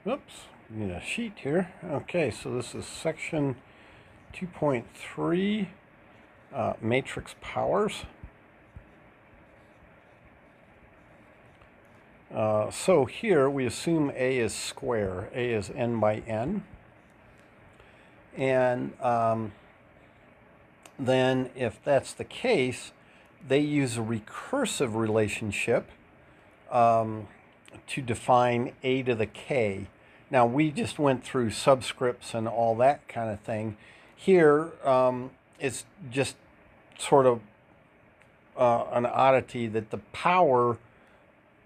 Oops, need a sheet here. Okay, so this is section 2.3, matrix powers. So here we assume A is square. A is n by n. And then if that's the case, they use a recursive relationship to define a to the k. Now, we just went through subscripts and all that kind of thing. Here, it's just sort of an oddity that the power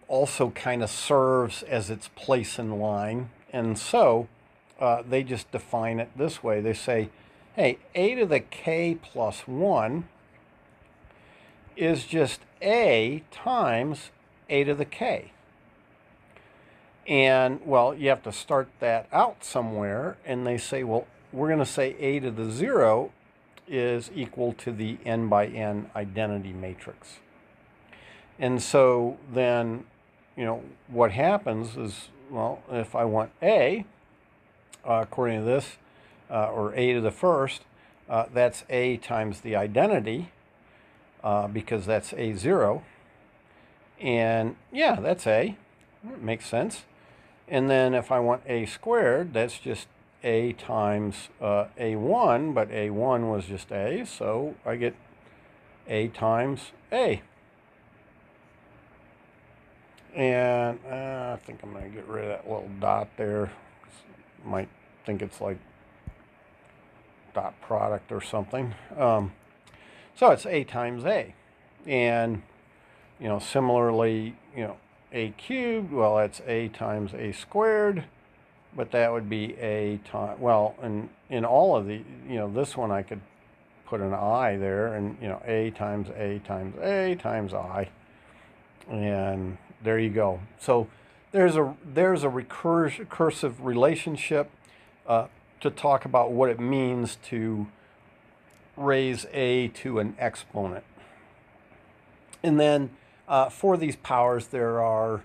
also kind of serves as its place in line. And so they just define it this way. They say, hey, a to the k plus 1 is just a times a to the k. And, well, you have to start that out somewhere. And they say, well, we're going to say a to the 0 is equal to the n by n identity matrix. And so then, you know, what happens is, well, if I want a, according to this, or a to the first, that's a times the identity, because that's a0. And, yeah, that's a. It makes sense. And then if I want a squared, that's just a times a1, but a1 was just a, so I get a times a. And I think I'm going to get rid of that little dot there. Might think it's like dot product or something. So it's a times a. And, you know, similarly, you know, a cubed, well, that's a times a squared, but that would be a times, well, and in all of the, you know, this one I could put an I there, and, you know, a times I, and there you go. So there's a recursive relationship to talk about what it means to raise a to an exponent. And then for these powers, there are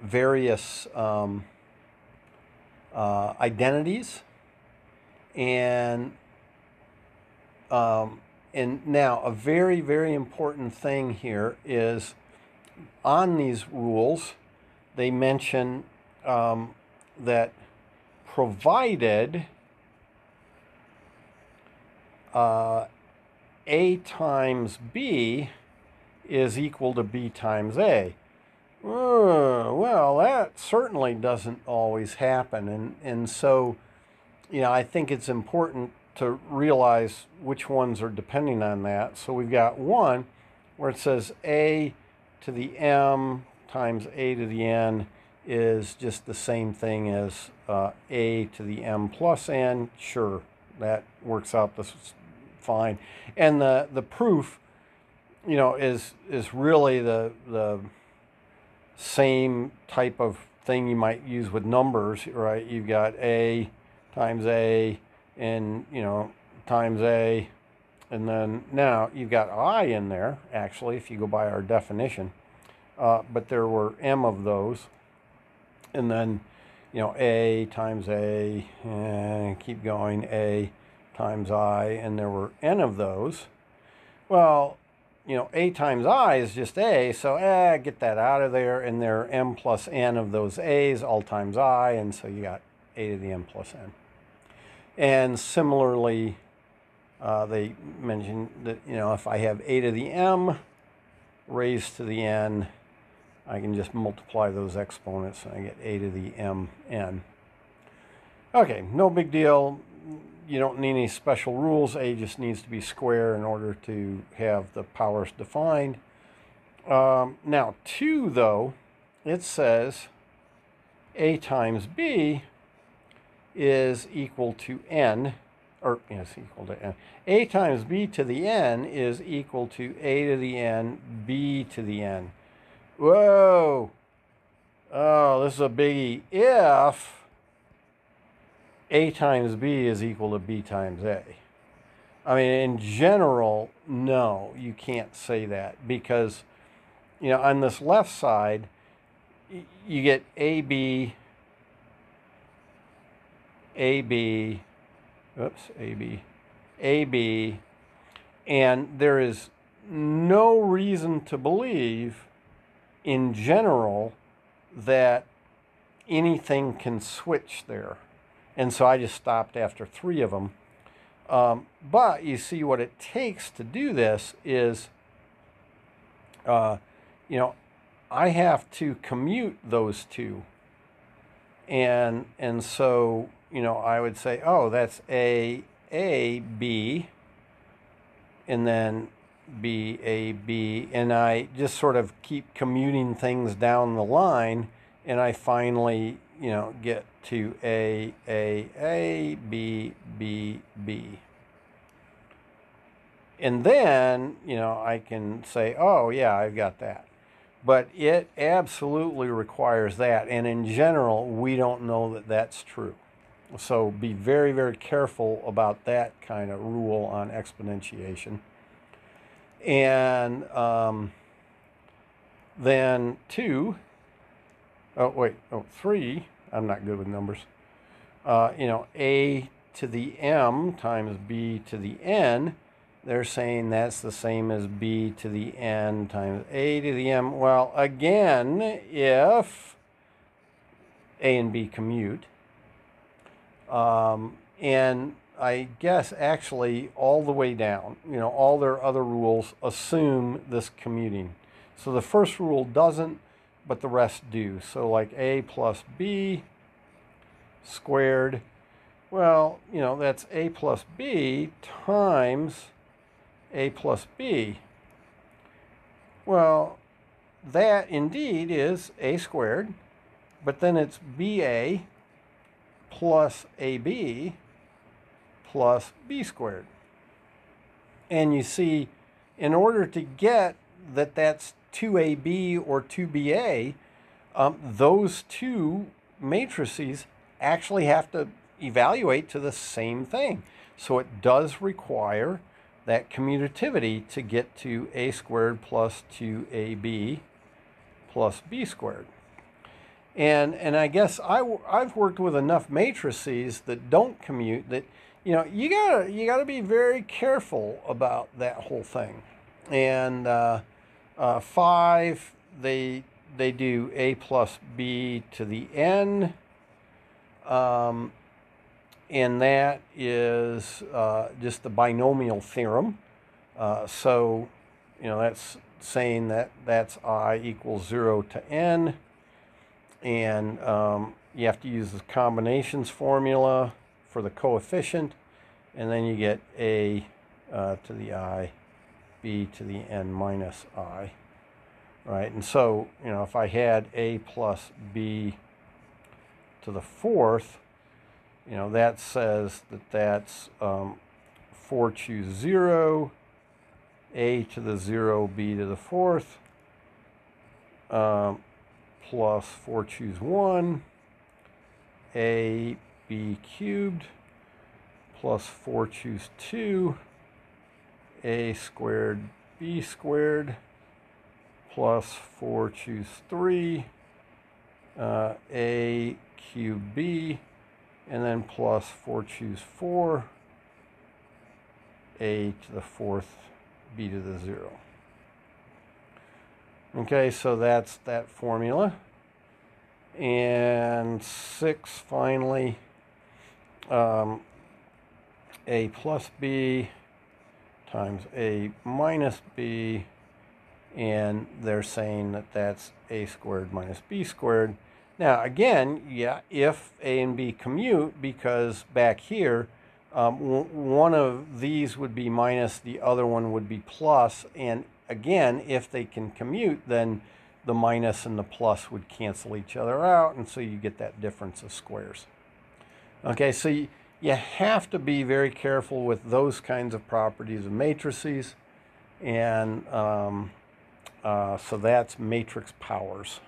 various identities, and now a very, very important thing here is on these rules, they mention that provided a times b is equal to b times a. Well, that certainly doesn't always happen. And so, you know, I think it's important to realize which ones are depending on that. So we've got one where it says a to the m times a to the n is just the same thing as a to the m plus n. Sure, that works out this fine. And the proof, you know, is really the same type of thing you might use with numbers, right? You've got a times a, and, you know, times a, and then now you've got I in there, actually, if you go by our definition, but there were m of those, and then, you know, a times a, and keep going, a times I, and there were n of those. Well, you know, a times I is just a, so get that out of there, and there are m plus n of those a's, all times I, and so you got a to the m plus n. And similarly, they mentioned that, you know, if I have a to the m raised to the n, I can just multiply those exponents, and I get a to the m n. Okay, no big deal. You don't need any special rules. A just needs to be square in order to have the powers defined. Now, 2, though, it says a times b is equal to n, or yes, equal to n. A times b to the n is equal to a to the n, b to the n. Whoa! Oh, this is a biggie. If a times b is equal to b times a. I mean, in general, no, you can't say that, because, you know, on this left side, you get AB, AB, oops, AB, AB, and there is no reason to believe in general that anything can switch there. And so I just stopped after 3 of them. But you see, what it takes to do this is, you know, I have to commute those two. And so, you know, I would say, oh, that's A, B, and then B, A, B. And I just sort of keep commuting things down the line, and I finally, you know, get to A, B, B, B. And then, you know, I can say, oh, yeah, I've got that. But it absolutely requires that. And in general, we don't know that that's true. So be very, very careful about that kind of rule on exponentiation. And then 2, oh, wait, oh, 3, I'm not good with numbers. You know, A to the M times B to the N. They're saying that's the same as B to the N times A to the M. Well, again, if A and B commute, and I guess actually all the way down, you know, all their other rules assume this commuting. So the first rule doesn't, but the rest do. So like A plus B squared, well, you know, that's A plus B times A plus B. Well, that indeed is A squared, but then it's BA plus AB plus B squared. And you see, in order to get that that's 2AB or 2BA, those two matrices actually have to evaluate to the same thing. So it does require that commutativity to get to A squared plus 2AB plus B squared. And I guess I've worked with enough matrices that don't commute that, you know, you gotta be very careful about that whole thing. And 5, they do A plus B to the N, and that is just the binomial theorem. So, you know, that's saying that that's I equals 0 to N. And you have to use the combinations formula for the coefficient, and then you get A to the I, B to the N minus I, right? And so, you know, if I had A plus B to the 4th, you know, that says that that's 4 choose 0, A to the 0, B to the 4th, plus 4 choose 1, A, B cubed, plus 4 choose 2, A squared, B squared, plus 4 choose 3, A cubed B, and then plus 4 choose 4, A to the 4th, B to the 0. Okay, so that's that formula. And 6, finally, A plus B times A minus B, and they're saying that that's A squared minus B squared. Now, again, yeah, if A and B commute, because back here, one of these would be minus, the other one would be plus, and again, if they can commute, then the minus and the plus would cancel each other out, and so you get that difference of squares. Okay, so you have to be very careful with those kinds of properties of matrices, and so that's matrix powers.